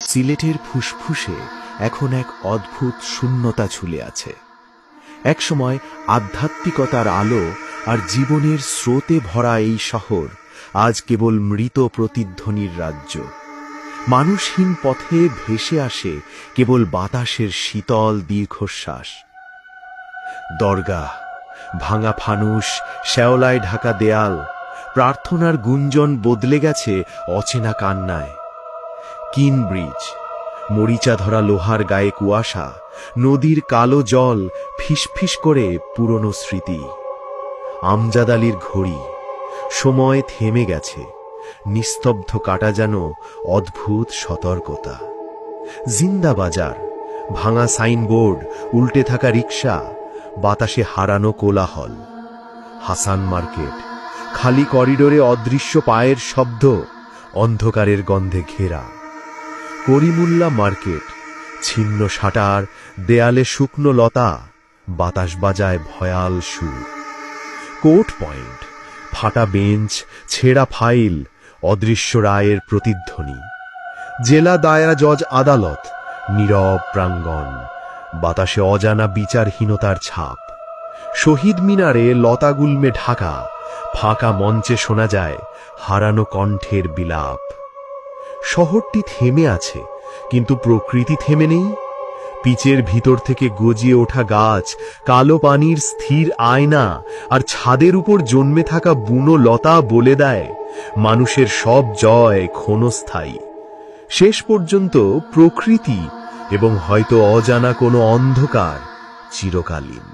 সিলেটের ফুসফুসে এখন এক অদ্ভুত শূন্যতা ঝুলে আছে। একসময় আধ্যাত্মিকতার আলো আর জীবনের স্রোতে ভরা এই শহর আজ কেবল মৃত প্রতিধ্বনির রাজ্য। মানুষহীন পথে ভেসে আসে কেবল বাতাসের শীতল দীর্ঘশ্বাস। দরগা, ভাঙা ফানুস, শ্যাওলায় ঢাকা দেয়াল, প্রার্থনার গুঞ্জন বদলে গেছে অচেনা কান্নায়। কিন ব্রিজ, মরিচা ধরা লোহার গায়ে কুয়াশা, নদীর কালো জল ফিসফিস করে পুরনো স্মৃতি। আমজাদ আলীর ঘড়ি, সময় থেমে গেছে, নিস্তব্ধ কাটা যেন অদ্ভুত সতর্কতা। জিন্দা বাজার, ভাঙা সাইনবোর্ড, উল্টে থাকা রিকশা, বাতাসে হারানো কোলাহল। হাসান মার্কেট, খালি করিডোরে অদৃশ্য পায়ের শব্দ, অন্ধকারের গন্ধে ঘেরা। করিমুল্লা মার্কেট, ছিন্ন শাটার, দেয়ালে শুকনো লতা, বাতাস বাজায় ভয়াল সুর। কোর্ট পয়েন্ট, ফাটা বেঞ্চ, ছেঁড়া ফাইল, অদৃশ্য রায়ের প্রতিধ্বনি। জেলা দায়রা জজ আদালত, নীরব প্রাঙ্গণ, বাতাসে অজানা বিচারহীনতার ছাপ। শহীদ মিনারে লতাগুল্মে ঢাকা, ফাঁকা মঞ্চে শোনা যায় হারানো কণ্ঠের বিলাপ। শহরটি থেমে আছে, কিন্তু প্রকৃতি থেমে নেই। পিচের ভিতর থেকে গজিয়ে ওঠা গাছ, কালো পানির স্থির আয়না, আর ছাদের উপর জন্মে থাকা বুনো লতা বলে দেয় মানুষের সব জয় ক্ষণস্থায়ী। শেষ পর্যন্ত প্রকৃতি এবং হয়তো অজানা কোনো অন্ধকার চিরকালীন।